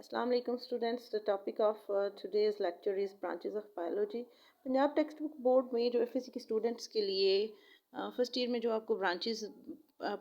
Assalamu alaikum students. The topic of today's lecture is branches of biology. Punjab text book board में जो FSc के students के लिए first year में जो आपको ब्रांचेस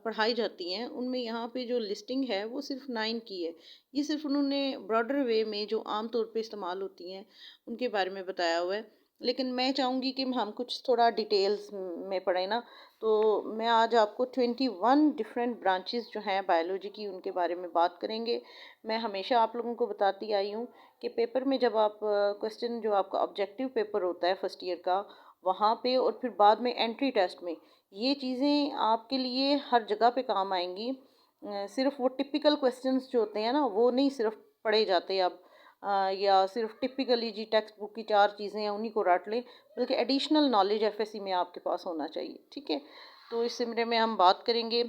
पढ़ाई जाती हैं उनमें यहाँ पे जो लिस्टिंग है वो सिर्फ 9 की है। ये सिर्फ उन्होंने ब्रॉडर वे में जो आम तौर पे इस्तेमाल होती हैं उनके बारे में बताया हुआ है, लेकिन मैं चाहूँगी कि हम कुछ थोड़ा डिटेल्स में पढ़ें ना। तो मैं आज आपको 21 डिफरेंट ब्रांचेस जो हैं बायोलॉजी की उनके बारे में बात करेंगे। मैं हमेशा आप लोगों को बताती आई हूँ कि पेपर में जब आप क्वेश्चन जो आपका ऑब्जेक्टिव पेपर होता है फर्स्ट ईयर का, वहाँ पे और फिर बाद में एंट्री टेस्ट में ये चीज़ें आपके लिए हर जगह पे काम आएंगी। सिर्फ वो टिपिकल क्वेश्चंस जो होते हैं ना वो नहीं सिर्फ पढ़े जाते अब, या सिर्फ टिपिकली जी टेक्स्ट बुक की 4 चीज़ें हैं उन्हीं को रट लें, बल्कि एडिशनल नॉलेज एफएससी में आपके पास होना चाहिए। ठीक है, तो इस सिमरे में हम बात करेंगे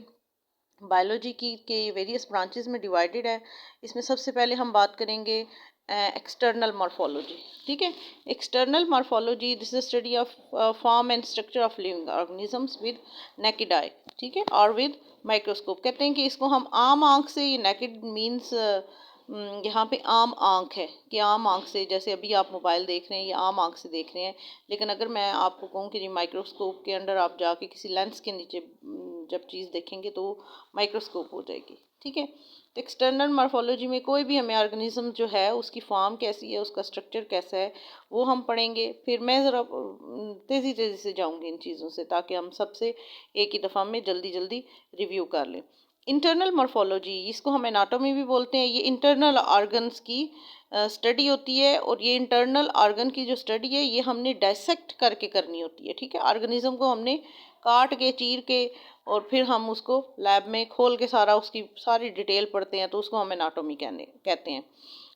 बायोलॉजी की के वेरियस ब्रांचेस में डिवाइडेड है। इसमें सबसे पहले हम बात करेंगे एक्सटर्नल मॉर्फोलॉजी। ठीक है, external morphology this is study of form and structure of living organisms with naked eye. ठीक है, और विद माइक्रोस्कोप। कहते हैं कि इसको हम आम आंख से, ये नेकेड मीन्स यहाँ पे आम आंख है कि आम आंख से, जैसे अभी आप मोबाइल देख रहे हैं ये आम आंख से देख रहे हैं, लेकिन अगर मैं आपको कहूँ कि माइक्रोस्कोप के अंदर आप जाके किसी लेंस के नीचे जब चीज़ देखेंगे तो माइक्रोस्कोप हो जाएगी। ठीक है, तो एक्सटर्नल मॉर्फोलॉजी में कोई भी हमें ऑर्गेनिज्म जो है उसकी फॉर्म कैसी है, उसका स्ट्रक्चर कैसा है, वो हम पढ़ेंगे। फिर मैं ज़रा तेज़ी तेज़ी से जाऊँगी इन चीज़ों से ताकि हम सबसे एक ही दफ़ा में जल्दी जल्दी रिव्यू कर लें। इंटरनल मॉर्फोलॉजी, इसको हम एनाटॉमी भी बोलते हैं, ये इंटरनल ऑर्गन्स की स्टडी होती है, और ये इंटरनल ऑर्गन की जो स्टडी है ये हमने डायसेक्ट करके करनी होती है। ठीक है, ऑर्गेनिज्म को हमने काट के, चीर के, और फिर हम उसको लैब में खोल के सारा उसकी सारी डिटेल पढ़ते हैं, तो उसको हम एनाटॉमी कहते हैं।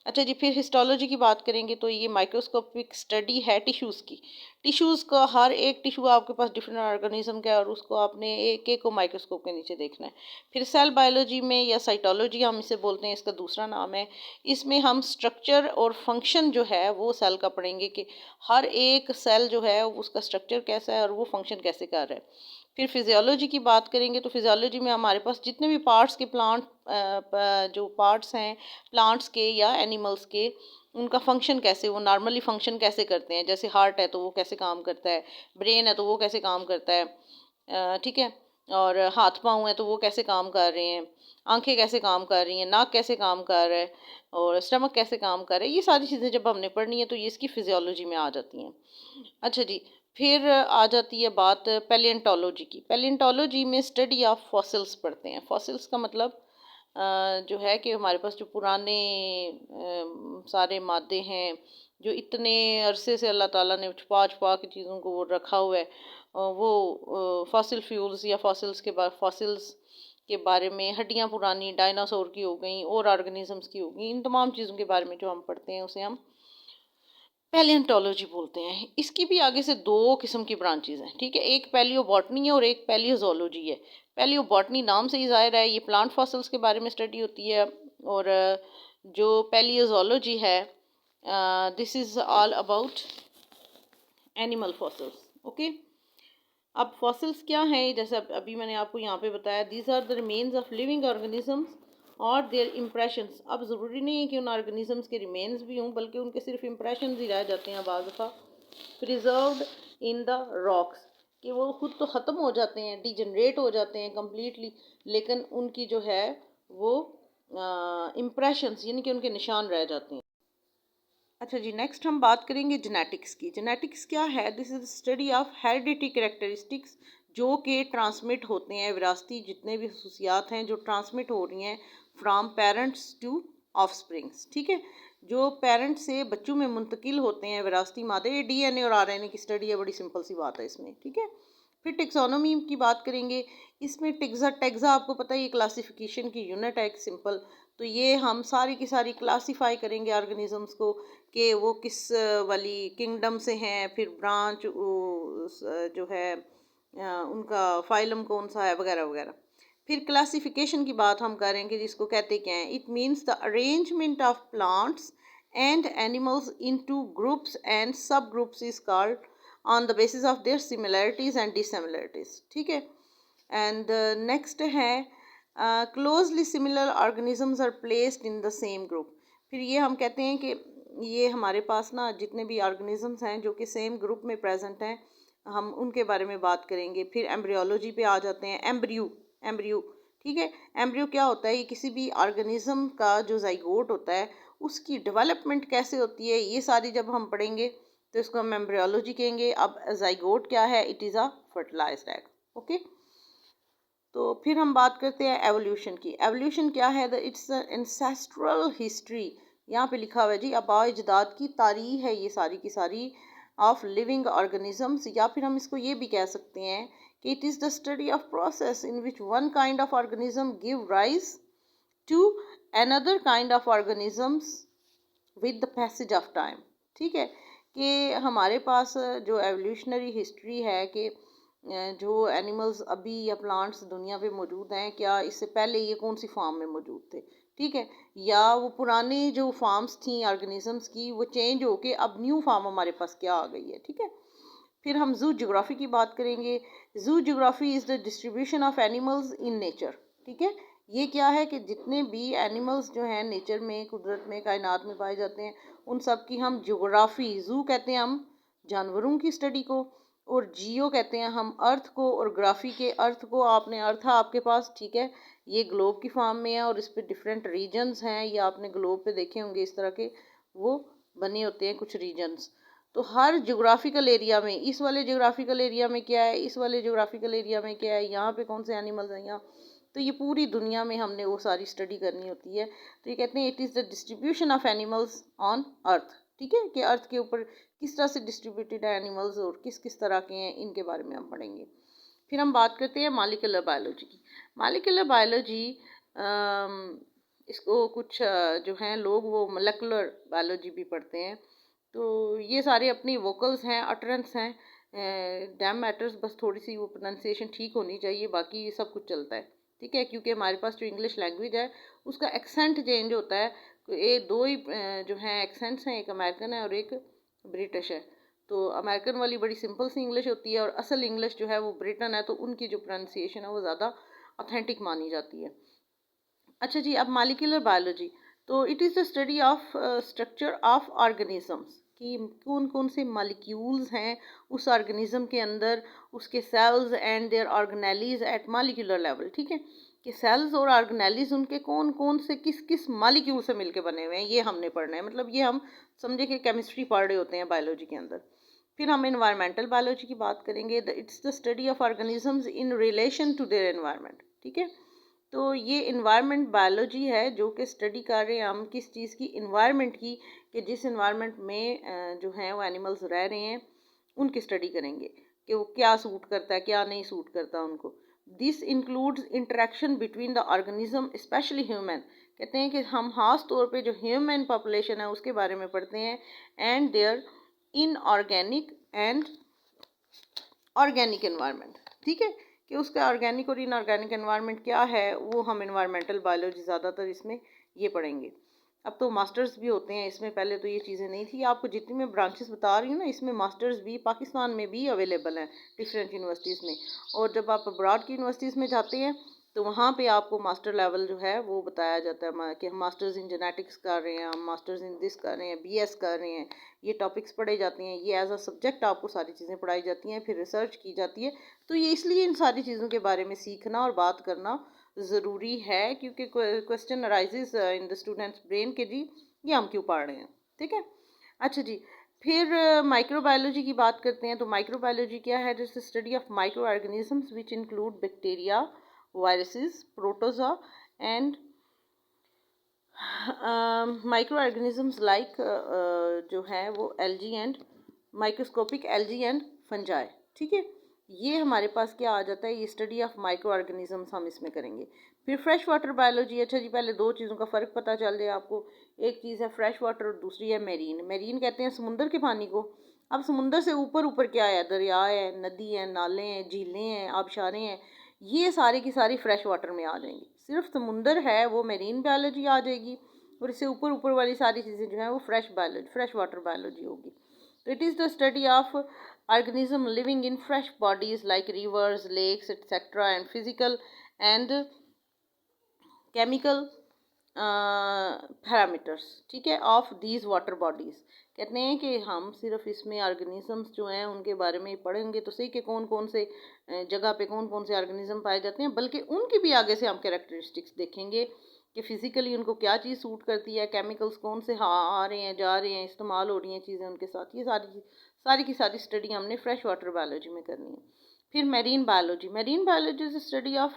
अच्छा जी, फिर हिस्टोलॉजी की बात करेंगे तो ये माइक्रोस्कोपिक स्टडी है टिश्यूज़ की। टिश्यूज़ का हर एक टिश्यू आपके पास डिफरेंट ऑर्गेनिज्म का है और उसको आपने एक एक को माइक्रोस्कोप के नीचे देखना है। फिर सेल बायोलॉजी में, या साइटोलॉजी हम इसे बोलते हैं, इसका दूसरा नाम है, इसमें हम स्ट्रक्चर और फंक्शन जो है वो सेल का पढ़ेंगे कि हर एक सेल जो है उसका स्ट्रक्चर कैसा है और वो फंक्शन कैसे कर रहा है। फिर फिजियोलॉजी की बात करेंगे तो फिजियोलॉजी में हमारे पास जितने भी पार्ट्स के जो पार्ट्स हैं प्लांट्स के या एनिमल्स के, उनका फंक्शन कैसे, वो नॉर्मली फंक्शन कैसे करते हैं। जैसे हार्ट है तो वो कैसे काम करता है, ब्रेन है तो वो कैसे काम करता है, ठीक है, और हाथ पाँव हैं तो वो कैसे काम कर रहे हैं, आंखें कैसे काम कर रही हैं, नाक कैसे काम कर रहा है, और स्टमक कैसे काम कर रहा है। ये सारी चीज़ें जब हमने पढ़नी है तो ये इसकी फिजियोलॉजी में आ जाती हैं। अच्छा जी, फिर आ जाती है बात पैलियंटोलॉजी की। पैलियंटोलॉजी में स्टडी ऑफ फॉसिल्स पढ़ते हैं। फॉसिल्स का मतलब जो है कि हमारे पास जो पुराने सारे मादे हैं जो इतने अरसे से अल्लाह ताला ने छुपा छुपा के चीज़ों को वो रखा हुआ है, वो फॉसिल फ्यूल्स या फॉसिल्स के बारे में, हड्डियाँ पुरानी डायनासोर की हो गई और ऑर्गेनिजम्स की हो गई, इन तमाम चीज़ों के बारे में जो हम पढ़ते हैं उसे हम पैलियोंटोलॉजी बोलते हैं। इसकी भी आगे से 2 किस्म की ब्रांचेज हैं। ठीक है, एक पैलियोबॉटनी है और एक पैलियोजोलॉजी है। पैलियोबॉटनी नाम से ही ज़ाहिर है ये प्लांट फॉसिल्स के बारे में स्टडी होती है, और जो पैलियोजोलॉजी है this is all about animal fossils. Okay, अब फॉसिल्स क्या हैं, जैसे अभी मैंने आपको यहाँ पे बताया, these are the remains of living organisms और देयर इम्प्रेशंस। अब ज़रूरी नहीं है कि उन ऑर्गेनिजम्स के रिमेन्स भी हों, बल्कि उनके सिर्फ इम्प्रेशन ही रह जाते हैं बाज़ दफ़ा। प्रिजर्व्ड इन द रॉक्स, कि वो खुद तो ख़त्म हो जाते हैं, डिजनरेट हो जाते हैं कम्प्लीटली, लेकिन उनकी जो है वो इम्प्रेशंस यानी कि उनके निशान रह जाते हैं। अच्छा जी, नेक्स्ट हम बात करेंगे जेनेटिक्स की। जेनेटिक्स क्या है? This is study of heredity characteristics, जो कि ट्रांसमिट होते हैं, विरासती जितने भी खसूसियात हैं जो ट्रांसमिट हो रही हैं फ्राम पेरेंट्स टू ऑफस्प्रिंग्स। ठीक है, जो पेरेंट्स से बच्चों में मुंतकिल होते हैं विरासती मादे, ये डीएनए और आरएनए की स्टडी है, बड़ी सिंपल सी बात है इसमें। ठीक है, फिर टेक्सोनोमी की बात करेंगे। इसमें टेक्सा आपको पता है ये क्लासिफिकेशन की यूनिट है एक सिंपल, तो ये हम सारी की सारी क्लासीफाई करेंगे ऑर्गेनिजम्स को कि वो किस वाली किंगडम से हैं, फिर ब्रांच जो है उनका फाइलम कौन सा है, वगैरह वगैरह। फिर क्लासिफिकेशन की बात हम करेंगे, जिसको कहते क्या हैं, it means the arrangement of plants and animals into groups and sub groups is called on the basis of their similarities and dissimilarities. ठीक है, एंड नेक्स्ट है closely similar organisms are placed in the same group. फिर ये हम कहते हैं कि ये हमारे पास ना जितने भी ऑर्गेनिजम्स हैं जो कि सेम ग्रुप में प्रेजेंट हैं, हम उनके बारे में बात करेंगे। फिर एम्ब्रियोलॉजी पे आ जाते हैं। एम्ब्रियो, ठीक है। एम्ब्रियो क्या होता है? ये किसी भी ऑर्गेनिज्म का जो जाइगोट होता है उसकी डेवलपमेंट कैसे होती है, ये सारी जब हम पढ़ेंगे तो इसको हम एम्ब्रियोलॉजी कहेंगे। अब जाइगोट क्या है? It is a fertilized egg, okay. तो फिर हम बात करते हैं एवोल्यूशन की। एवोल्यूशन क्या है? It's ancestral history. यहाँ पे लिखा हुआ है जी, आबा अजदाद की तारीख है ये सारी की सारी ऑफ लिविंग ऑर्गेनिजम्स। या फिर हम इसको ये भी कह सकते हैं कि it is the study of process in which one kind of organism give rise to another kind of organisms with the passage of time. ठीक है, कि हमारे पास जो एवोल्यूशनरी हिस्ट्री है कि जो एनिमल्स अभी या प्लांट्स दुनिया पे मौजूद हैं, क्या इससे पहले ये कौन सी फॉर्म में मौजूद थे, ठीक है, या वो पुरानी जो फॉर्म्स थी ऑर्गेनिजम्स की वो चेंज होके अब न्यू फॉर्म हमारे पास क्या आ गई है, ठीक है। फिर हम जू जोग्राफी की बात करेंगे। जू geography is the distribution of animals in nature, ठीक है। ये क्या है कि जितने भी एनिमल्स जो हैं नेचर में, कुदरत में, कायनात में पाए जाते हैं, उन सब की हम जोग्राफी, जू कहते हैं हम जानवरों की स्टडी को, और जियो कहते हैं हम अर्थ को, और ग्राफी के अर्थ को, आपने अर्थ है आपके पास, ठीक है, ये ग्लोब की फॉर्म में है और इस पर डिफरेंट रीजन्स हैं, ये आपने ग्लोब पे देखे होंगे इस तरह के वो बने होते हैं कुछ रीजन्स। तो हर जोग्राफिकल एरिया में, इस वाले जोग्राफिकल एरिया में क्या है, इस वाले जोग्राफिकल एरिया में क्या है, यहाँ पे कौन से एनिमल्स हैं यहाँ, तो ये पूरी दुनिया में हमने वो सारी स्टडी करनी होती है। तो ये कहते हैं it is the distribution of animals on earth, ठीक है, कि अर्थ के ऊपर किस तरह से डिस्ट्रीब्यूटेड है एनिमल्स और किस किस तरह के हैं, इनके बारे में हम पढ़ेंगे। फिर हम बात करते हैं मॉलिक्यूलर बायोलॉजी की। मॉलिक्यूलर बायोलॉजी इसको कुछ जो हैं लोग वो मोलेकुलर बायोलॉजी भी पढ़ते हैं। तो ये सारे अपनी वोकल्स हैं, अटरेंस हैं, डैम मैटर्स, बस थोड़ी सी वो प्रोनाउंसिएशन ठीक होनी चाहिए, बाकी ये सब कुछ चलता है, ठीक है, क्योंकि हमारे पास जो इंग्लिश लैंग्वेज है उसका एक्सेंट चेंज होता है। ये दो ही जो हैं एक्सेंट्स हैं, एक अमेरिकन है और एक ब्रिटिश है। तो अमेरिकन वाली बड़ी सिंपल सी इंग्लिश होती है और असल इंग्लिश जो है वो ब्रिटन है, तो उनकी जो प्रोनाउंसिएशन है वो ज़्यादा ऑथेंटिक मानी जाती है। अच्छा जी, अब मॉलिक्यूलर बायोलॉजी, तो it is the study of structure of organisms, कि कौन कौन से मॉलिक्यूल्स हैं उस ऑर्गेनिज्म के अंदर, उसके cells and their organelles at molecular level, ठीक है, कि सेल्स और ऑर्गेनेलीज उनके कौन कौन से किस किस मॉलिक्यूल से मिलके बने हुए हैं, ये हमने पढ़ना है। मतलब ये हम समझे कि केमिस्ट्री पढ़ रहे होते हैं बायोलॉजी के अंदर। फिर हम इन्वायरमेंटल बायोलॉजी की बात करेंगे। It's the study of organisms in relation to their environment, ठीक है। तो ये इन्वायरमेंट बायोलॉजी है जो कि स्टडी कर रहे हैं हम किस चीज़ की, इन्वायरमेंट की, कि जिस इन्वायरमेंट में जो है वो एनिमल्स रह रहे हैं उनकी स्टडी करेंगे कि वो क्या सूट करता है, क्या नहीं सूट करता उनको। This includes interaction between the organism specially human, कहते हैं कि हम खास तौर पे जो ह्यूमन पॉपुलेशन है उसके बारे में पढ़ते हैं, and their inorganic and organic environment, ठीक है, कि उसका ऑर्गेनिक और इनऑर्गेनिक एनवायरनमेंट क्या है वो हम इन्वायरमेंटल बायोलॉजी ज़्यादातर इसमें ये पढ़ेंगे। अब तो मास्टर्स भी होते हैं इसमें, पहले तो ये चीज़ें नहीं थी। आपको जितनी मैं ब्रांचेस बता रही हूँ ना, इसमें मास्टर्स भी पाकिस्तान में भी अवेलेबल हैं डिफरेंट यूनिवर्सिटीज़ में। और जब आप अब्रॉड की यूनिवर्सिटीज़ में जाते हैं तो वहाँ पे आपको मास्टर लेवल जो है वो बताया जाता है कि हम मास्टर्स इन जेनेटिक्स कर रहे हैं, हम मास्टर्स इन दिस कर रहे हैं, बीएस कर रहे हैं, ये टॉपिक्स पढ़े जाते हैं, ये एज अ सब्जेक्ट आपको सारी चीज़ें पढ़ाई जाती हैं, फिर रिसर्च की जाती है। तो ये इसलिए इन सारी चीज़ों के बारे में सीखना और बात करना ज़रूरी है, क्योंकि question arises in the students brain के जी ये हम क्यों पढ़ रहे हैं, ठीक है। अच्छा जी, फिर माइक्रोबायोलॉजी की बात करते हैं। तो माइक्रोबायोलॉजी क्या है? जैसे study of micro organisms which include bacteria, viruses, protozoa and micro organisms like जो है वो algae and microscopic algae and fungi, ठीक है। ये हमारे पास क्या आ जाता है, ये स्टडी ऑफ माइक्रो ऑर्गेनिजम्स हम इसमें करेंगे। फिर फ्रेश वाटर बायोलॉजी। अच्छा जी, पहले दो चीज़ों का फ़र्क पता चल जाए आपको। एक चीज़ है फ्रेश वाटर और दूसरी है मेरीन। मेरीन कहते हैं समुंदर के पानी को। अब समुंदर से ऊपर ऊपर क्या है? दरिया है, नदी है, नाले हैं, झीलें हैं, आबशारें हैं, ये सारी की सारी फ्रेश वाटर में आ जाएंगी। सिर्फ समुंदर है वो मेरीन बायोलॉजी आ जाएगी, और इससे ऊपर ऊपर वाली सारी चीज़ें जो हैं वो fresh biology, fresh water biology होगी। तो it is the study of organism living in fresh bodies like rivers, lakes etcetera, and physical and chemical parameters, ठीक है, ऑफ दीज वाटर बॉडीज़। कहते हैं कि हम सिर्फ इसमें ऑर्गेनिजम्स जो हैं उनके बारे में पढ़ेंगे तो सही कि कौन कौन से जगह पे कौन कौन से ऑर्गेनिज्म पाए जाते हैं, बल्कि उनकी भी आगे से हम कैरेक्टरिस्टिक्स देखेंगे कि फिज़िकली उनको क्या चीज़ सूट करती है, केमिकल्स कौन से आ रहे हैं, जा रहे हैं, इस्तेमाल हो रही हैं चीज़ें उनके साथ। ये सारी की सारी स्टडी हमने फ्रेश वाटर बायोलॉजी में करनी है। फिर marine biology. Marine biology is study of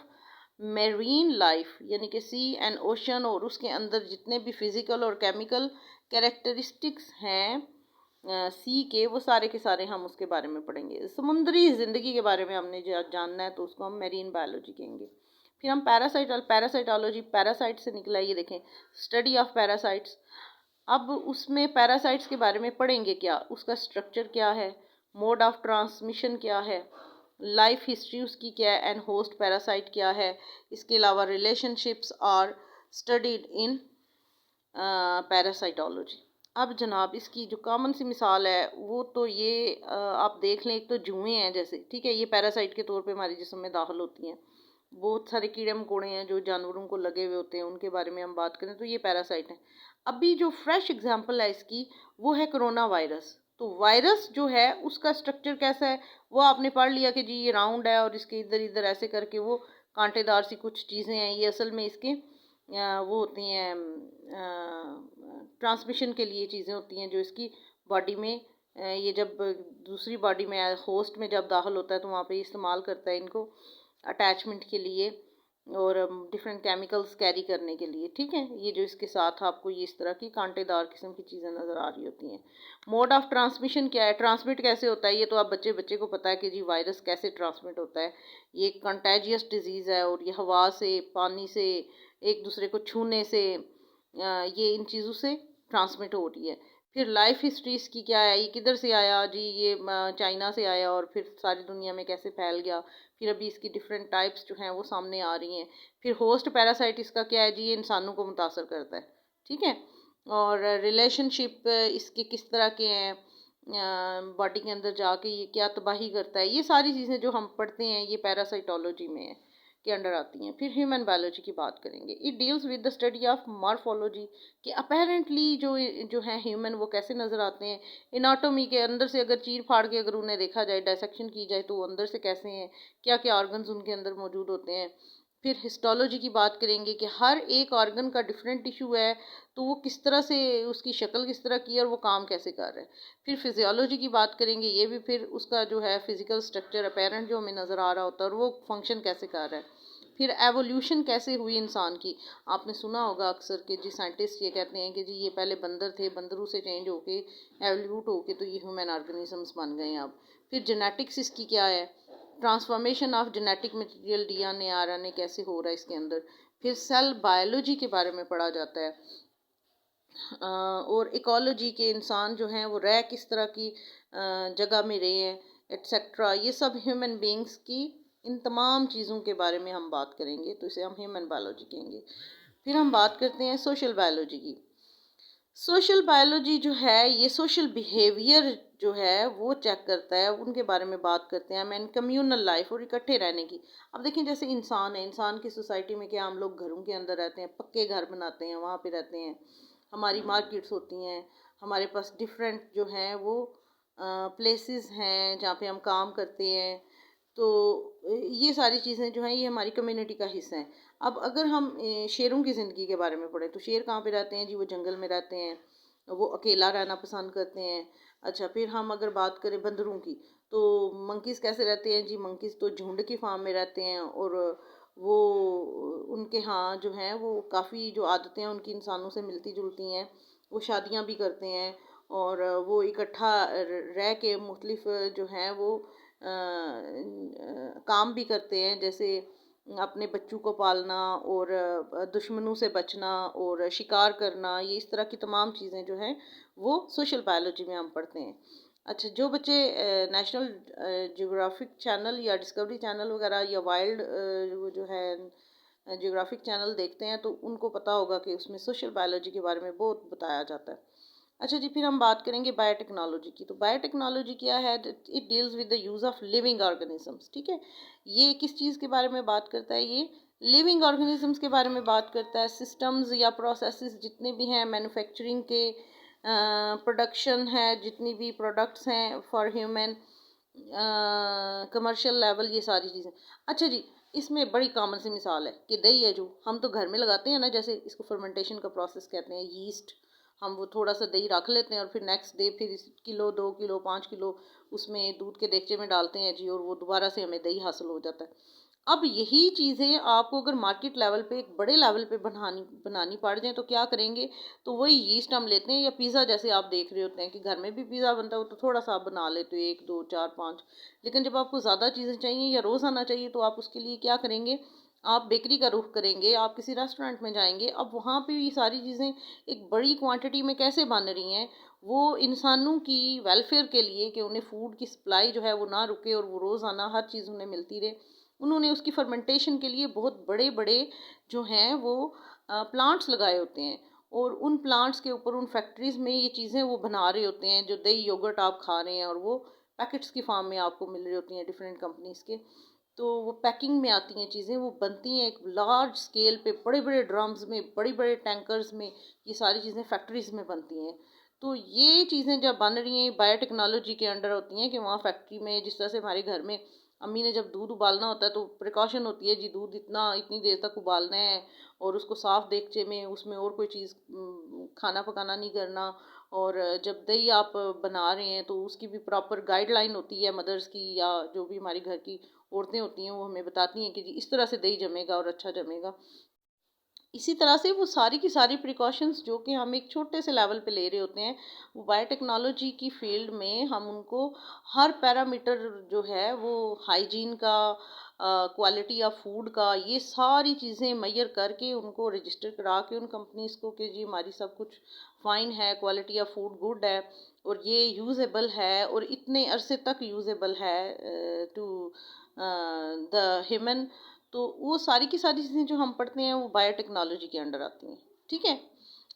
marine life, यानी कि सी एंड ओशन और उसके अंदर जितने भी फिजिकल और केमिकल कैरेक्टरिस्टिक्स हैं सी के, वो सारे के सारे हम उसके बारे में पढ़ेंगे। समुद्री ज़िंदगी के बारे में हमने जानना है तो उसको हम मेरीन बायोलॉजी कहेंगे। फिर हम पैरासाइटोलॉजी, पैरासाइट से निकला, ये देखें, स्टडी ऑफ पैरासाइट्स। अब उसमें पैरासाइट्स के बारे में पढ़ेंगे क्या, उसका स्ट्रक्चर क्या है, मोड ऑफ ट्रांसमिशन क्या है, लाइफ हिस्ट्री उसकी क्या है, एंड होस्ट पैरासाइट क्या है। इसके अलावा relationships are studied in parasitology. अब जनाब इसकी जो कॉमन सी मिसाल है वो तो ये आप देख लें, एक तो जुएँ हैं जैसे, ठीक है, ये पैरासाइट के तौर पे हमारे जिस्म में दाखिल होती हैं। बहुत सारे कीड़े मकोड़े हैं जो जानवरों को लगे हुए होते हैं, उनके बारे में हम बात करें तो ये पैरासाइट हैं। अभी जो फ्रेश एग्जांपल है इसकी वो है कोरोना वायरस। तो वायरस जो है उसका स्ट्रक्चर कैसा है वो आपने पढ़ लिया कि जी ये राउंड है और इसके इधर इधर ऐसे करके वो कांटेदार सी कुछ चीज़ें हैं। ये असल में इसके वो होती हैं, ट्रांसमिशन के लिए चीज़ें होती हैं जो इसकी बॉडी में ये जब दूसरी बॉडी में होस्ट में जब दाखिल होता है तो वहाँ पे इस्तेमाल करता है इनको अटैचमेंट के लिए और डिफरेंट केमिकल्स कैरी करने के लिए, ठीक है। ये जो इसके साथ आपको ये इस तरह की कांटेदार किस्म की चीज़ें नज़र आ रही होती हैं। मोड ऑफ ट्रांसमिशन क्या है, ट्रांसमिट कैसे होता है, ये तो आप बच्चे बच्चे को पता है कि जी वायरस कैसे ट्रांसमिट होता है। ये कंटेजियस डिजीज़ है और ये हवा से, पानी से, एक दूसरे को छूने से, ये इन चीज़ों से ट्रांसमिट हो रही है। फिर लाइफ हिस्ट्री इसकी क्या है, ये किधर से आया जी, ये चाइना से आया और फिर सारी दुनिया में कैसे फैल गया। फिर अभी इसकी डिफरेंट टाइप्स जो हैं वो सामने आ रही हैं। फिर होस्ट पैरासाइट इसका क्या है जी, ये इंसानों को मुतासर करता है, ठीक है। और रिलेशनशिप इसके किस तरह के हैं, बॉडी के अंदर जाके ये क्या तबाही करता है, ये सारी चीज़ें जो हम पढ़ते हैं ये पैरासाइटोलॉजी में है के अंडर आती हैं। फिर ह्यूमन बायोलॉजी की बात करेंगे। It deals with the study of morphology, कि अपेरेंटली जो है ह्यूमन वो कैसे नज़र आते हैं। इनाटोमी के अंदर से अगर चीर फाड़ के अगर उन्हें देखा जाए, डायसेक्शन की जाए तो वो अंदर से कैसे हैं, क्या क्या ऑर्गन्स उनके अंदर मौजूद होते हैं। फिर हिस्टोलॉजी की बात करेंगे कि हर एक ऑर्गन का डिफरेंट टिश्यू है तो वो किस तरह से, उसकी शक्ल किस तरह की है और वो काम कैसे कर रहा है। फिर फिजियोलॉजी की बात करेंगे, ये भी फिर उसका जो है फिजिकल स्ट्रक्चर अपेरेंट जो हमें नज़र आ रहा होता है और वो फंक्शन कैसे कर रहा है। फिर एवोल्यूशन कैसे हुई इंसान की, आपने सुना होगा अक्सर कि जी साइंटिस्ट ये कहते हैं कि जी ये पहले बंदर थे, बंदरों से चेंज होके एवोल्यूट होके तो ये ह्यूमन ऑर्गेनिजम्स बन गए अब। फिर जेनेटिक्स इसकी क्या है, transformation of genetic material, DNA RNA कैसे हो रहा है इसके अंदर। फिर सेल बायोलॉजी के बारे में पढ़ा जाता है। और इकोलॉजी के, इंसान जो हैं वो रह किस तरह की जगह में रहे हैं, एट्सेट्रा। ये सब ह्यूमन बींग्स की इन तमाम चीज़ों के बारे में हम बात करेंगे तो इसे हम ह्यूमन बायोलॉजी कहेंगे। फिर हम बात करते हैं सोशल बायोलॉजी की। सोशल बायोलॉजी जो है ये सोशल बिहेवियर जो है वो चेक करता है, उनके बारे में बात करते हैं मैन, कम्यूनल लाइफ और इकट्ठे रहने की। अब देखें जैसे इंसान है, इंसान की सोसाइटी में क्या हम लोग घरों के अंदर रहते हैं, पक्के घर बनाते हैं, वहाँ पे रहते हैं, हमारी मार्केट्स होती हैं, हमारे पास डिफरेंट जो हैं वो प्लेसेस हैं जहाँ पे हम काम करते हैं। तो ये सारी चीज़ें जो हैं ये हमारी कम्युनिटी का हिस्सा हैं। अब अगर हम शेरों की ज़िंदगी के बारे में पढ़ें तो शेर कहाँ पे रहते हैं जी, वो जंगल में रहते हैं, वो अकेला रहना पसंद करते हैं। अच्छा, फिर हम अगर बात करें बंदरों की तो मंकीज़ कैसे रहते हैं जी, मंकीज़ तो झुंड की फार्म में रहते हैं और वो उनके यहाँ जो हैं वो काफ़ी जो आदतें हैं उनकी इंसानों से मिलती जुलती हैं। वो शादियाँ भी करते हैं और वो इकट्ठा रह के मुख्तलिफ जो हैं वो काम भी करते हैं, जैसे अपने बच्चों को पालना और दुश्मनों से बचना और शिकार करना, ये इस तरह की तमाम चीज़ें जो हैं वो सोशल बायोलॉजी में हम पढ़ते हैं। अच्छा, जो बच्चे नेशनल जियोग्राफिक चैनल या डिस्कवरी चैनल वगैरह या वाइल्ड वो जो है जियोग्राफिक चैनल देखते हैं तो उनको पता होगा कि उसमें सोशल बायोलॉजी के बारे में बहुत बताया जाता है। अच्छा जी, फिर हम बात करेंगे बायोटेक्नोलॉजी की। तो बायोटेक्नोलॉजी क्या है, it deals with the use of living organisms, ठीक है। ये किस चीज़ के बारे में बात करता है, ये लिविंग ऑर्गेनिजम्स के बारे में बात करता है, सिस्टम्स या प्रोसेसेस जितने भी हैं मैन्युफैक्चरिंग के, प्रोडक्शन है, जितनी भी प्रोडक्ट्स हैं फॉर ह्यूमन कमर्शियल लेवल, ये सारी चीज़ें। अच्छा जी, इसमें बड़ी कॉमन सी मिसाल है कि दही है जो हम तो घर में लगाते हैं ना, जैसे इसको फर्मेंटेशन का प्रोसेस कहते हैं, यीस्ट। हम वो थोड़ा सा दही रख लेते हैं और फिर नेक्स्ट डे फिर किलो 2 किलो 5 किलो उसमें दूध के देगचे में डालते हैं जी, और वो दोबारा से हमें दही हासिल हो जाता है। अब यही चीज़ें आपको अगर मार्केट लेवल पे एक बड़े लेवल पे बनानी बनानी पड़ जाए तो क्या करेंगे? तो वही यीस्ट हम लेते हैं, या पिज़्ज़ा जैसे आप देख रहे होते हैं कि घर में भी पिज़्ज़ा बनता है, वो तो थोड़ा सा आप बना लेते हो 1 2 4 5। लेकिन जब आपको ज़्यादा चीज़ें चाहिए या रोज़ाना चाहिए तो आप उसके लिए क्या करेंगे? आप बेकरी का रुख करेंगे, आप किसी रेस्टोरेंट में जाएंगे। अब वहाँ पे ये सारी चीज़ें एक बड़ी क्वांटिटी में कैसे बन रही हैं? वो इंसानों की वेलफेयर के लिए कि उन्हें फूड की सप्लाई जो है वो ना रुके और वो रोज़ाना हर चीज़ उन्हें मिलती रहे। उन्होंने उसकी फर्मेंटेशन के लिए बहुत बड़े बड़े जो हैं वो प्लांट्स लगाए होते हैं, और उन प्लांट्स के ऊपर उन फैक्ट्रीज में ये चीज़ें वो बना रहे होते हैं, जो दही योगर्ट आप खा रहे हैं और वो पैकेट्स की फॉर्म में आपको मिल रही होती हैं डिफरेंट कंपनीज के। तो वो पैकिंग में आती हैं चीज़ें, वो बनती हैं एक लार्ज स्केल पे, बड़े बड़े ड्रम्स में, बड़ी बड़े टैंकर्स में, ये सारी चीज़ें फैक्ट्रीज में बनती हैं। तो ये चीज़ें जब बन रही हैं बायोटेक्नोलॉजी के अंडर होती हैं, कि वहाँ फैक्ट्री में जिस तरह से हमारे घर में अम्मी ने जब दूध उबालना होता है तो प्रिकॉशन होती है जी, दूध इतनी देर तक उबालना है और उसको साफ देगचे में, उसमें और कोई चीज़ खाना पकाना नहीं करना। और जब दही आप बना रहे हैं तो उसकी भी प्रॉपर गाइडलाइन होती है मदर्स की, या जो भी हमारी घर की औरतें होती हैं वो हमें बताती हैं कि जी इस तरह से दही जमेगा और अच्छा जमेगा। इसी तरह से वो सारी की सारी प्रिकॉशंस जो कि हम एक छोटे से लेवल पे ले रहे होते हैं, वो बायोटेक्नोलॉजी की फील्ड में हम उनको हर पैरामीटर जो है वो हाइजीन का, क्वालिटी ऑफ फूड का, ये सारी चीज़ें मैयर करके उनको रजिस्टर करा के उन कंपनीज को कि जी हमारी सब कुछ फाइन है, क्वालिटी ऑफ फूड गुड है और ये यूजेबल है और इतने अरसे तक यूजेबल है टू द ह्यूमन। तो वो सारी की सारी चीज़ें जो हम पढ़ते हैं वो बायोटेक्नोलॉजी के अंडर आती हैं। ठीक है।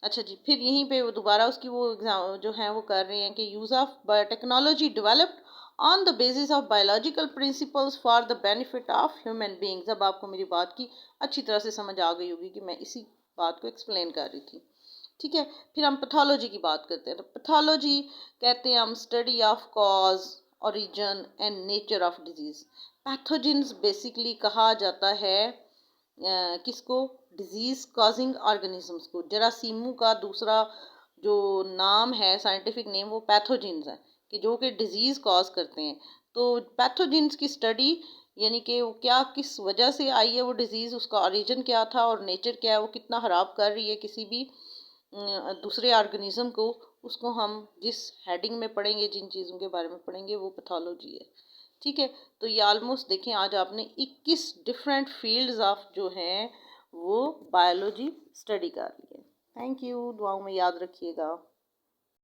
अच्छा जी, फिर यहीं पे वो दोबारा उसकी वो एग्जाम जो है वो कर रहे हैं कि use of biotechnology developed on the basis of biological principles for the benefit of human beings. अब आपको मेरी बात की अच्छी तरह से समझ आ गई होगी कि मैं इसी बात को एक्सप्लेन कर रही थी। ठीक है। फिर हम पैथोलॉजी की बात करते हैं। तो पैथोलॉजी कहते हैं हम study of cause, origin and nature of disease. Pathogens basically कहा जाता है किसको? डिजीज कॉजिंग ऑर्गेनिजम्स को। जरासीमू का दूसरा जो नाम है, साइंटिफिक नेम, वो पैथोजेंस है, कि जो कि डिजीज कॉज करते हैं। तो पैथोजेंस की स्टडी यानी कि वो क्या, किस वजह से आई है वो डिजीज, उसका ओरिजिन क्या था और नेचर क्या है, वो कितना खराब कर रही है किसी भी दूसरे ऑर्गेनिज्म को, उसको हम जिस हेडिंग में पढ़ेंगे, जिन चीज़ों के बारे में पढ़ेंगे, वो पैथोलॉजी है। ठीक है। तो ये ऑलमोस्ट देखें आज आपने 21 डिफरेंट फील्ड्स ऑफ जो हैं वो बायोलॉजी स्टडी कर ली है। थैंक यू, दुआओं में याद रखिएगा।